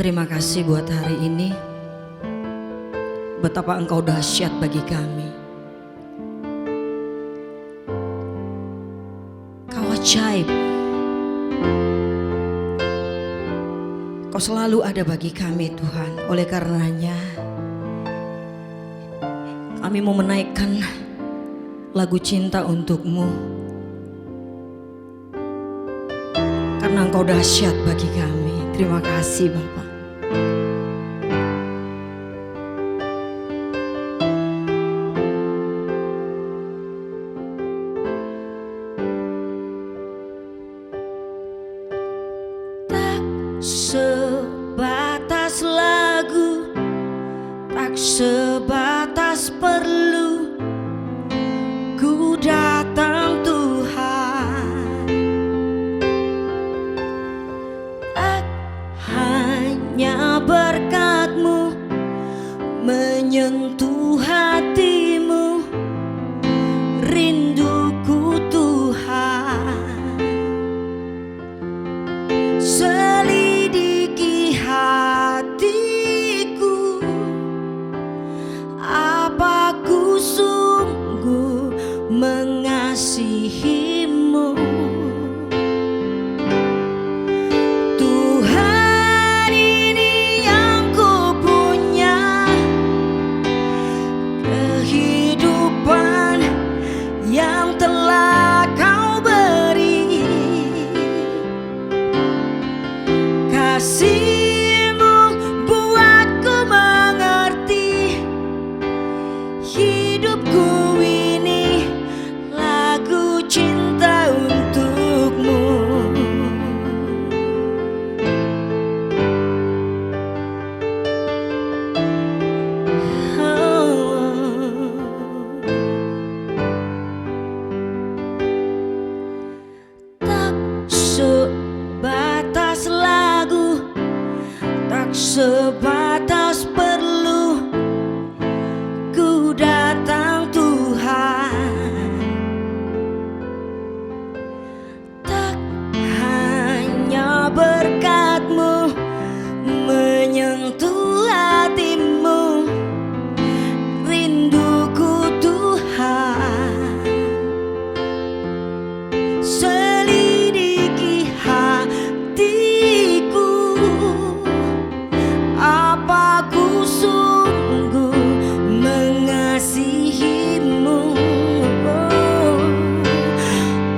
terima kasih buat hari ini. Betapa Engkau dahsyat bagi kami. Kau ajaib. Kau selalu ada bagi kami Tuhan. Oleh karenanya kami mau menaikkan lagu cinta untuk-Mu. Karena Engkau dahsyat bagi kami. Terima kasih Bapak. Tak sebatas lagu, tak sebatas perlu, ku datang Tuhan. Tak hanya berkat-Mu menyentuh hatimu, rinduku Tuhan. Selidiki hatiku, apa ku sungguh mengasihi-Mu. Tuhan, ini yang ku punya, kehidupan yang telah Kau beri. Kasih-Mu buatku mengerti, hidupku ini lagu cinta untuk-Mu. Tak sebatas lagu, tak sebatas perlu, ku datang Tuhan. Tak hanya berkat-Mu menyentuh hatimu, rinduku Tuhan. Selidiki hatiku, apa ku sungguh mengasihi-Mu.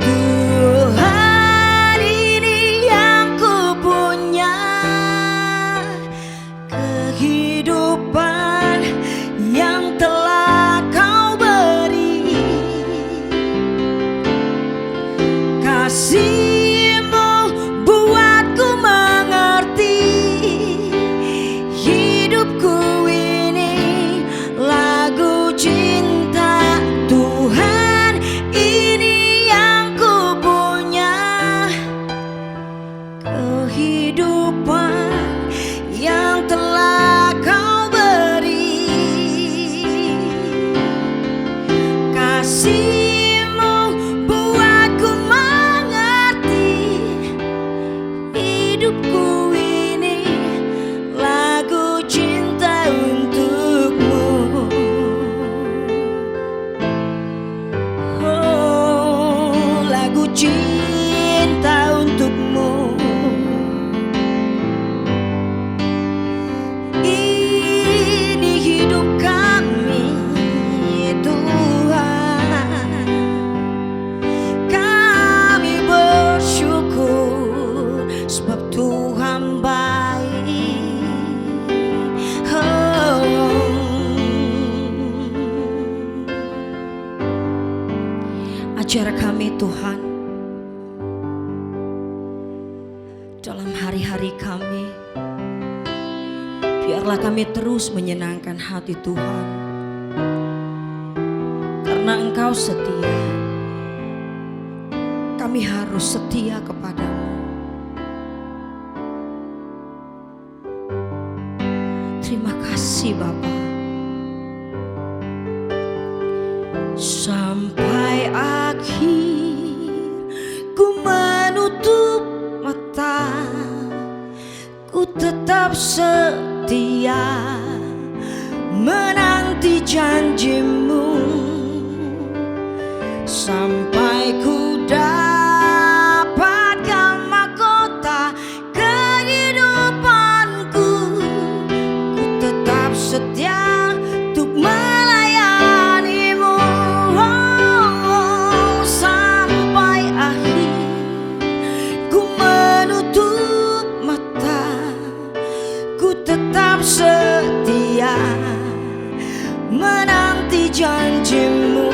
Tuhan, ini yang ku punya, kehidupan yang telah Kau beri. Kasih-Mu buatku mengerti, hidupku ini lagu cinta. Tuhan, ini yang ku punya, kehidupan yang telah Kau beri. Kasih-Mu buatku mengerti, hidupku ini lagu cinta untuk-Mu. Oh, lagu cinta untuk-Mu. Ini hidup kami Tuhan. Kami bersyukur sebab Tuhan baik. Oh. Ajar kami Tuhan dalam hari-hari kami. Biarlah kami terus menyenangkan hati Tuhan, karena Engkau setia. Kami harus setia kepada-Mu. Terima kasih Bapa. Sampai akhir ku menutup mata, ku tetap tetap setia menanti janjimu sampai ku dapatkan mahkota kehidupanku. Ku tetap setia untuk melayanimu sampai akhir. Ku menutup mata, ku tetap setia menanti janjimu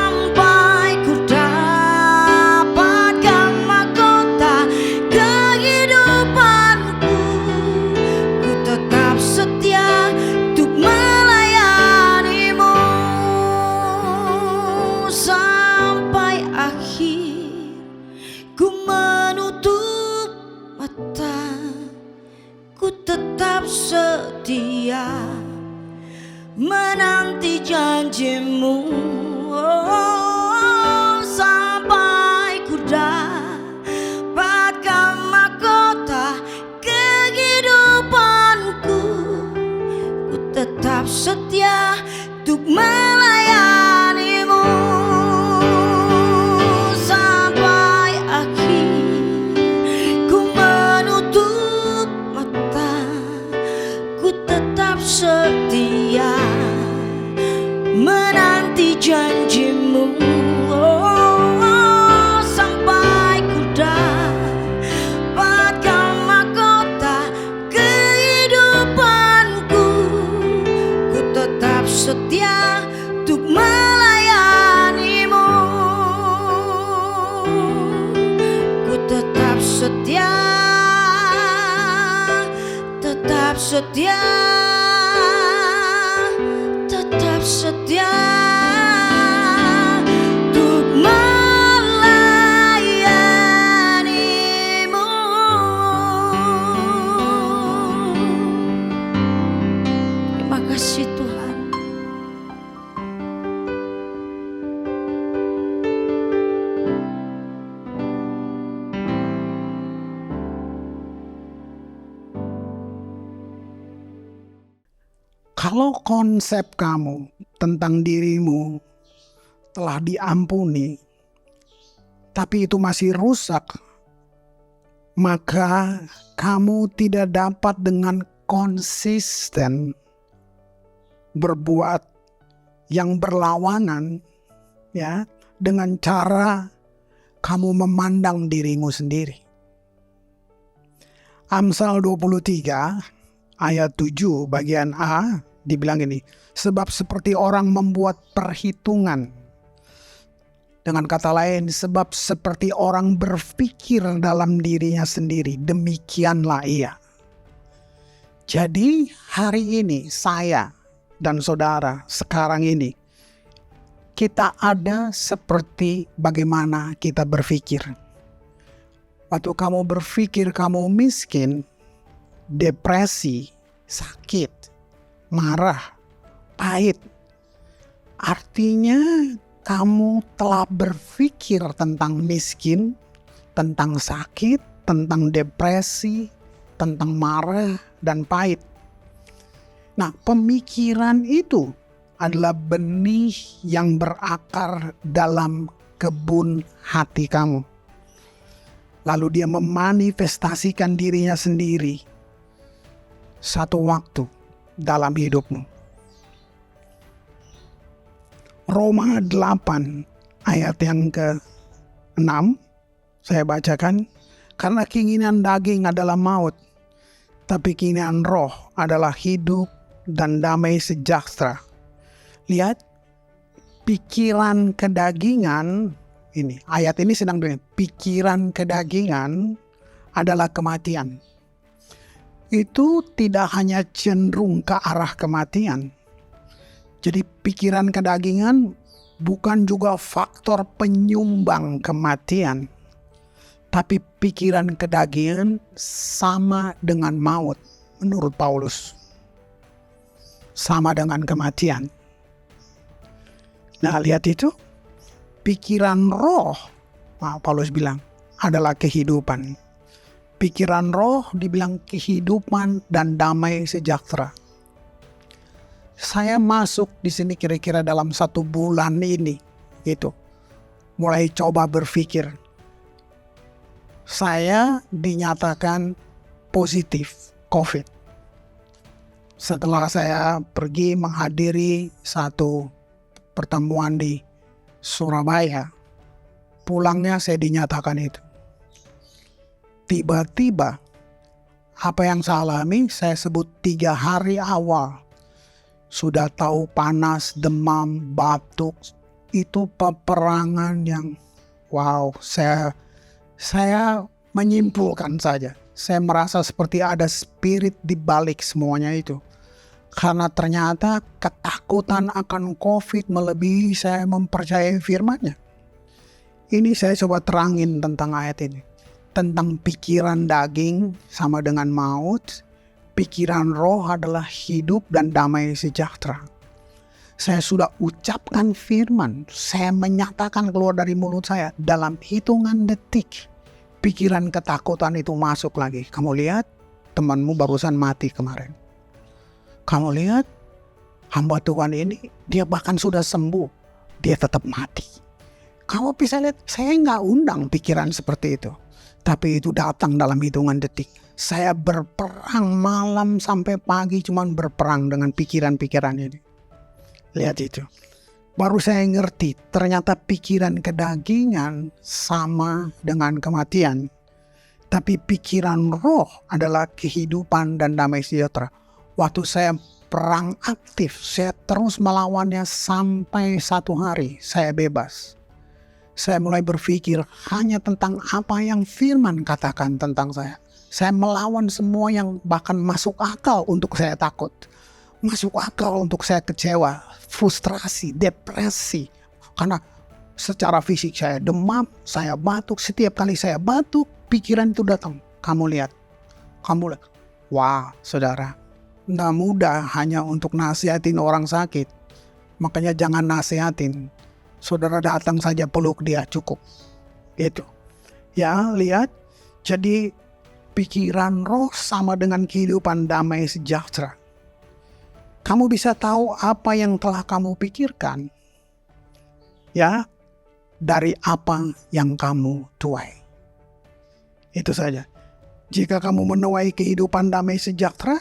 sampai ku dapatkan mahkota kehidupanku. Ku tetap setia untuk melayanimu sampai akhir. Ku menutup mata, ku tetap setia menanti janjimu sampai ku dapatkan mahkota kehidupanku. Ku tetap setia untuk melayanimu sampai akhir. Ku menutup mata, ku tetap setia menanti janjimu sampai ku dapatkan mahkota kehidupanku. Ku tetap setia untuk melayanimu. Ku tetap setia, tetap setia, tetap setia untuk melayanimu. Terima kasih Tuhan. Kalau konsep kamu tentang dirimu telah diampuni, tapi itu masih rusak, maka kamu tidak dapat dengan konsisten berbuat yang berlawanan, ya, dengan cara kamu memandang dirimu sendiri. Amsal 23 ayat 7 bagian A dibilang ini, sebab seperti orang membuat perhitungan. Dengan kata lain, sebab seperti orang berpikir dalam dirinya sendiri, demikianlah ia. Jadi hari ini saya dan saudara sekarang ini, kita ada seperti bagaimana kita berpikir. Waktu kamu berpikir kamu miskin, depresi, sakit, marah, pahit, artinya kamu telah berpikir tentang miskin, tentang sakit, tentang depresi, tentang marah dan pahit. Nah, pemikiran itu adalah benih yang berakar dalam kebun hati kamu. Lalu dia memanifestasikan dirinya sendiri satu waktu dalam hidupmu. Roma 8 ayat yang ke-6 saya bacakan. Karena keinginan daging adalah maut, tapi keinginan roh adalah hidup dan damai sejahtera. Lihat, pikiran kedagingan ini, ayat ini sedang bilang pikiran kedagingan adalah kematian. Itu tidak hanya cenderung ke arah kematian. Jadi pikiran kedagingan bukan juga faktor penyumbang kematian. Tapi pikiran kedagingan sama dengan maut menurut Paulus. Sama dengan kematian. Nah, lihat itu. Pikiran roh, Paulus bilang, adalah kehidupan. Pikiran roh dibilang kehidupan dan damai sejahtera. Saya masuk di sini kira-kira dalam 1 bulan ini, gitu. Mulai coba berpikir. Saya dinyatakan positif COVID. Setelah saya pergi menghadiri satu pertemuan di Surabaya, pulangnya saya dinyatakan itu. Tiba-tiba, apa yang saya alami, saya sebut 3 hari awal. Sudah tahu panas, demam, batuk. Itu peperangan yang, wow, saya menyimpulkan saja. Saya merasa seperti ada spirit di balik semuanya itu. Karena ternyata ketakutan akan COVID melebihi saya mempercayai firman-Nya. Ini saya coba terangin tentang ayat ini. Tentang pikiran daging sama dengan maut, pikiran roh adalah hidup dan damai sejahtera. Saya sudah ucapkan firman, saya menyatakan keluar dari mulut saya, dalam hitungan detik, pikiran ketakutan itu masuk lagi. Kamu lihat, temanmu barusan mati kemarin. Kamu lihat, hamba Tuhan ini, dia bahkan sudah sembuh, dia tetap mati. Kamu bisa lihat, saya nggak undang pikiran seperti itu. Tapi itu datang dalam hitungan detik. Saya berperang malam sampai pagi cuman berperang dengan pikiran-pikiran ini. Lihat itu. Baru saya ngerti ternyata pikiran kedagingan sama dengan kematian. Tapi pikiran roh adalah kehidupan dan damai sejahtera. Waktu saya perang aktif, saya terus melawannya sampai 1 hari saya bebas. Saya mulai berpikir hanya tentang apa yang firman katakan tentang saya. Saya melawan semua yang bahkan masuk akal untuk saya takut. Masuk akal untuk saya kecewa, frustrasi, depresi. Karena secara fisik saya demam, saya batuk. Setiap kali saya batuk, pikiran itu datang. Kamu lihat. Wah, saudara. Nggak mudah hanya untuk nasihatin orang sakit. Makanya jangan nasihatin. Saudara datang saja peluk dia cukup. Itu. Ya, lihat. Jadi pikiran roh sama dengan kehidupan damai sejahtera. Kamu bisa tahu apa yang telah kamu pikirkan. Ya, dari apa yang kamu tuai. Itu saja. Jika kamu menuai kehidupan damai sejahtera,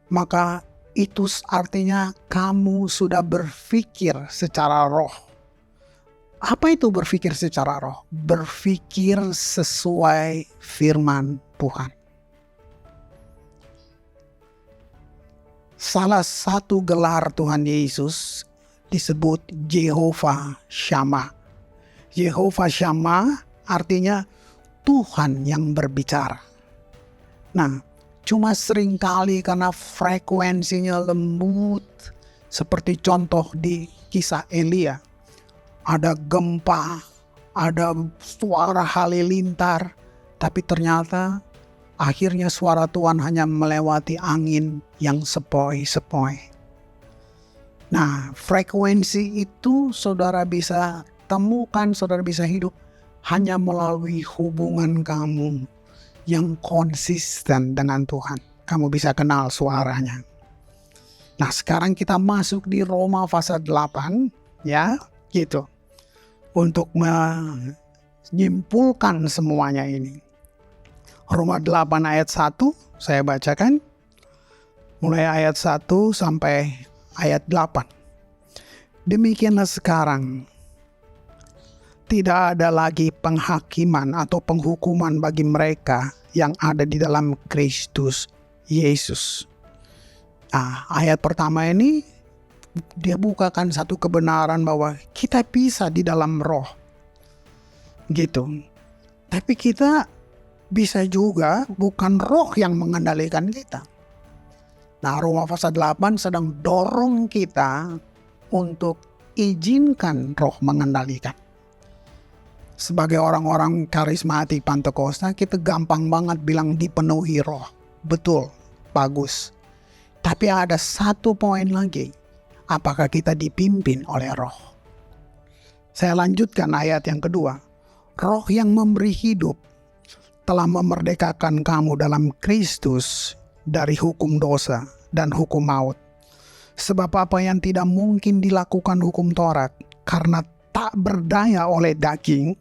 maka itu artinya kamu sudah berpikir secara roh. Apa itu berpikir secara roh? Berpikir sesuai firman Tuhan. Salah satu gelar Tuhan Yesus disebut Jehovah Shammah. Jehovah Shammah artinya Tuhan yang berbicara. Nah, cuma seringkali karena frekuensinya lembut, seperti contoh di kisah Elia. Ada gempa, ada suara halilintar, tapi ternyata akhirnya suara Tuhan hanya melewati angin yang sepoi-sepoi. Nah, frekuensi itu saudara bisa temukan, saudara bisa hidup hanya melalui hubungan kamu yang konsisten dengan Tuhan. Kamu bisa kenal suaranya. Nah, sekarang kita masuk di Roma pasal 8, ya, gitu. Untuk menyimpulkan semuanya ini. Roma 8 ayat 1 saya bacakan. Mulai ayat 1 sampai ayat 8. Demikianlah sekarang. Tidak ada lagi penghakiman atau penghukuman bagi mereka yang ada di dalam Kristus Yesus. Ayat pertama ini dia bukakan satu kebenaran bahwa kita bisa di dalam roh. Gitu. Tapi kita bisa juga bukan roh yang mengendalikan kita. Nah, Roma pasal 8 sedang dorong kita untuk izinkan roh mengendalikan. Sebagai orang-orang karismatik Pentakosta, kita gampang banget bilang dipenuhi roh. Betul, bagus. Tapi ada satu poin lagi. Apakah kita dipimpin oleh roh? Saya lanjutkan ayat yang kedua. Roh yang memberi hidup telah memerdekakan kamu dalam Kristus dari hukum dosa dan hukum maut. Sebab apa yang tidak mungkin dilakukan hukum Taurat karena tak berdaya oleh daging,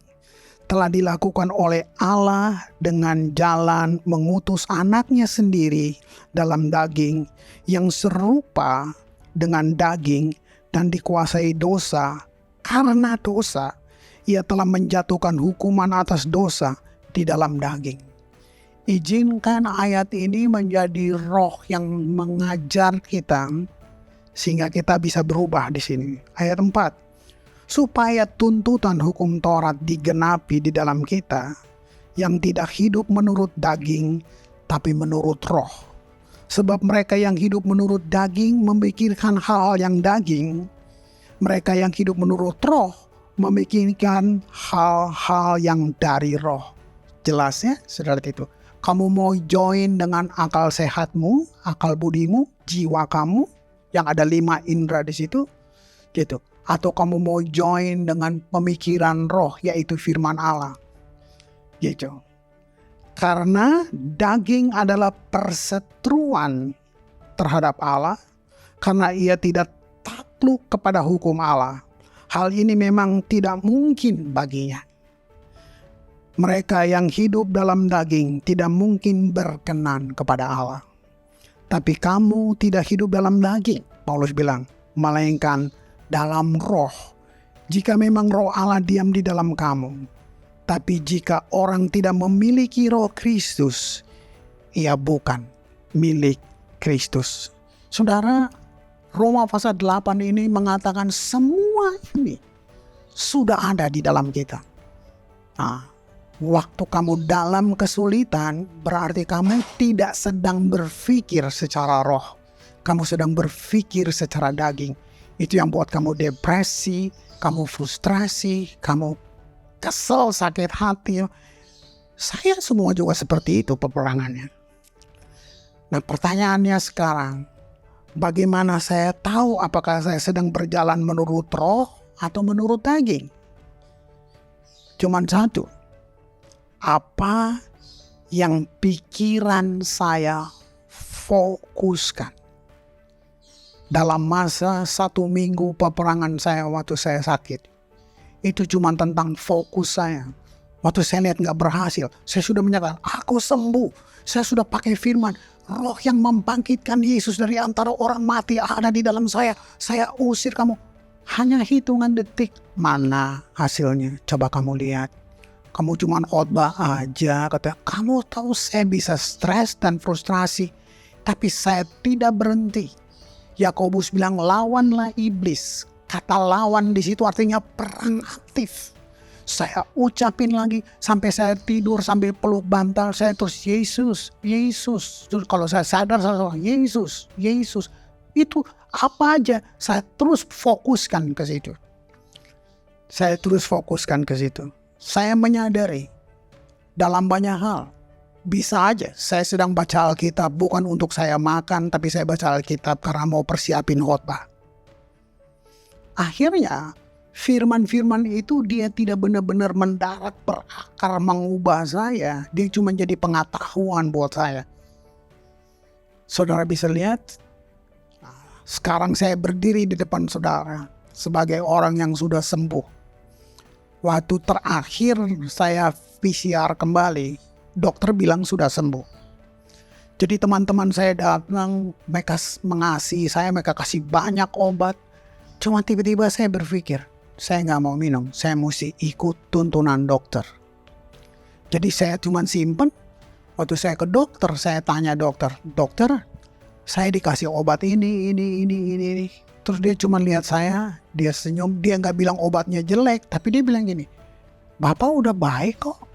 telah dilakukan oleh Allah dengan jalan mengutus anaknya sendiri dalam daging yang serupa dengan daging dan dikuasai dosa. Karena dosa, ia telah menjatuhkan hukuman atas dosa di dalam daging. Izinkan ayat ini menjadi roh yang mengajar kita sehingga kita bisa berubah di sini. Ayat 4. Supaya tuntutan hukum Taurat digenapi di dalam kita yang tidak hidup menurut daging tapi menurut roh. Sebab mereka yang hidup menurut daging memikirkan hal yang daging. Mereka yang hidup menurut roh memikirkan hal-hal yang dari roh. Jelas ya, saudara itu. Kamu mau join dengan akal sehatmu, akal budimu, jiwa kamu yang ada 5 indera di situ, gitu. Atau kamu mau join dengan pemikiran roh, yaitu firman Allah, gitu. Karena daging adalah perseteruan terhadap Allah, karena ia tidak takluk kepada hukum Allah. Hal ini memang tidak mungkin baginya. Mereka yang hidup dalam daging tidak mungkin berkenan kepada Allah. Tapi kamu tidak hidup dalam daging, Paulus bilang, melainkan dalam roh. Jika memang roh Allah diam di dalam kamu. Tapi jika orang tidak memiliki roh Kristus, ia bukan milik Kristus. Saudara, Roma pasal 8 ini mengatakan semua ini sudah ada di dalam kita. Waktu kamu dalam kesulitan, berarti kamu tidak sedang berpikir secara roh. Kamu sedang berpikir secara daging. Itu yang buat kamu depresi, kamu frustrasi, kamu kesel, sakit hati. Saya semua juga seperti itu peperangannya. Nah, pertanyaannya sekarang, bagaimana saya tahu apakah saya sedang berjalan menurut roh atau menurut daging? Cuman satu. Apa yang pikiran saya fokuskan? Dalam masa 1 minggu peperangan saya waktu saya sakit, itu cuma tentang fokus saya. Waktu saya lihat gak berhasil, saya sudah menyatakan, aku sembuh. Saya sudah pakai firman, roh yang membangkitkan Yesus dari antara orang mati ada di dalam saya. Saya usir kamu. Hanya hitungan detik. Mana hasilnya? Coba kamu lihat. Kamu cuma khotbah aja, kata kamu tahu saya bisa stres dan frustrasi, tapi saya tidak berhenti. Yakobus bilang lawanlah iblis. Kata lawan di situ artinya perang aktif. Saya ucapin lagi sampai saya tidur sambil peluk bantal saya terus Yesus, Yesus. Terus kalau saya sadar saya Yesus, Yesus. Itu apa aja saya terus fokuskan ke situ. Saya menyadari dalam banyak hal, bisa aja saya sedang baca Alkitab bukan untuk saya makan, tapi saya baca Alkitab karena mau persiapin khotbah. Akhirnya firman-firman itu dia tidak benar-benar mendarat berakar mengubah saya. Dia cuma jadi pengetahuan buat saya. Saudara bisa lihat, sekarang saya berdiri di depan saudara sebagai orang yang sudah sembuh. Waktu terakhir saya PCR kembali, dokter bilang sudah sembuh. Jadi teman-teman saya datang, mereka mengasihi saya, mereka kasih banyak obat. Cuma tiba-tiba saya berpikir, saya nggak mau minum, saya mesti ikut tuntunan dokter. Jadi saya cuma simpen. Waktu saya ke dokter, saya tanya dokter, saya dikasih obat ini. Terus dia cuma lihat saya, dia senyum, dia nggak bilang obatnya jelek, tapi dia bilang gini, Bapak udah baik kok.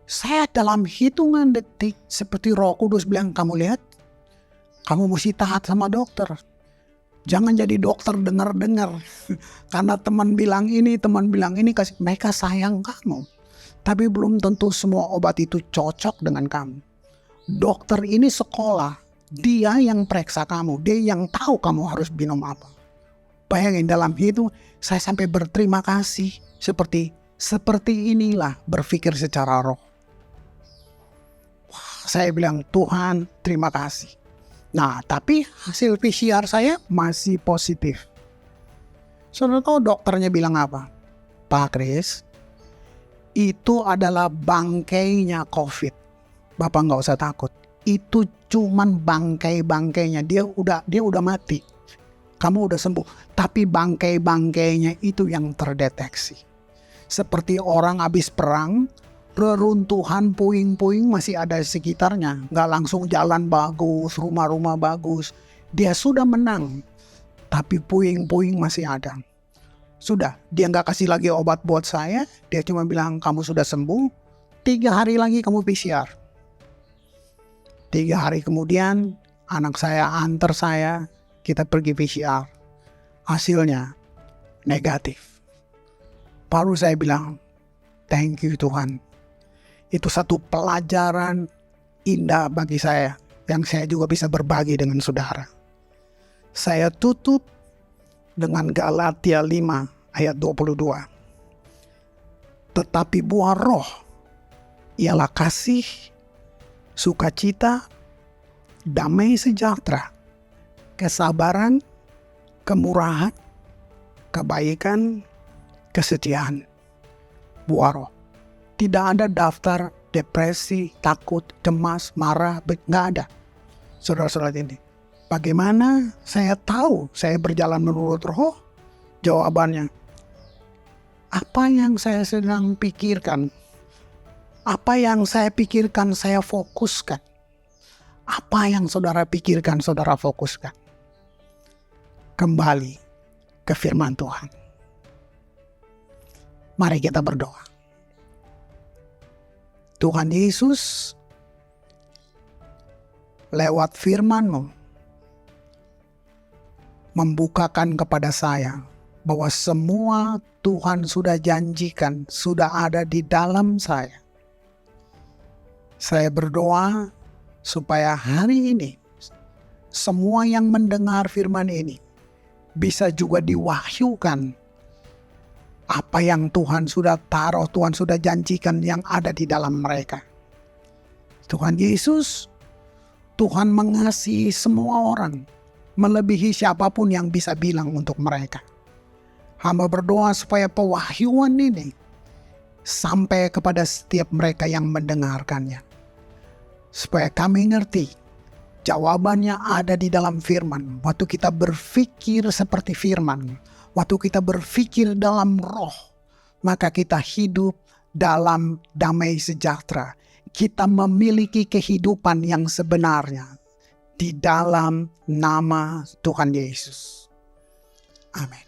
Saya dalam hitungan detik, seperti Roh Kudus bilang, kamu lihat, kamu mesti taat sama dokter. Jangan jadi dokter dengar-dengar. Karena teman bilang ini, mereka sayang kamu. Tapi belum tentu semua obat itu cocok dengan kamu. Dokter ini sekolah, dia yang periksa kamu, dia yang tahu kamu harus minum apa. Bayangin dalam itu saya sampai berterima kasih seperti inilah berpikir secara roh. Saya bilang, Tuhan terima kasih. Nah, tapi hasil PCR saya masih positif. Saudara tahu dokternya bilang apa? Pak Kris, itu adalah bangkainya COVID. Bapak nggak usah takut. Itu cuman bangkai-bangkainya. Dia udah mati. Kamu udah sembuh. Tapi bangkai-bangkainya itu yang terdeteksi. Seperti orang habis perang, reruntuhan puing-puing masih ada di sekitarnya. Nggak langsung jalan bagus, rumah-rumah bagus. Dia sudah menang. Tapi puing-puing masih ada. Sudah, dia nggak kasih lagi obat buat saya. Dia cuma bilang, kamu sudah sembuh. 3 hari lagi kamu PCR. 3 hari kemudian, anak saya antar saya. Kita pergi PCR. Hasilnya negatif. Baru saya bilang, thank you Tuhan. Itu satu pelajaran indah bagi saya. Yang saya juga bisa berbagi dengan saudara. Saya tutup dengan Galatia 5 ayat 22. Tetapi buah roh ialah kasih, sukacita, damai sejahtera, kesabaran, kemurahan, kebaikan, kesetiaan. Buah roh. Tidak ada daftar depresi, takut, cemas, marah, nggak ada. Saudara-saudara ini. Bagaimana saya tahu saya berjalan menurut roh? Jawabannya, apa yang saya sedang pikirkan? Apa yang saya pikirkan saya fokuskan? Apa yang saudara pikirkan saudara fokuskan? Kembali ke firman Tuhan. Mari kita berdoa. Tuhan Yesus, lewat firman-Mu, membukakan kepada saya bahwa semua Tuhan sudah janjikan, sudah ada di dalam saya. Saya berdoa supaya hari ini, semua yang mendengar firman ini, bisa juga diwahyukan apa yang Tuhan sudah taruh, Tuhan sudah janjikan yang ada di dalam mereka. Tuhan Yesus, Tuhan mengasihi semua orang, melebihi siapapun yang bisa bilang untuk mereka. Hamba berdoa supaya pewahyuan ini sampai kepada setiap mereka yang mendengarkannya. Supaya kami ngerti, jawabannya ada di dalam firman. Waktu kita berpikir seperti firman, waktu kita berpikir dalam roh, maka kita hidup dalam damai sejahtera. Kita memiliki kehidupan yang sebenarnya di dalam nama Tuhan Yesus. Amin.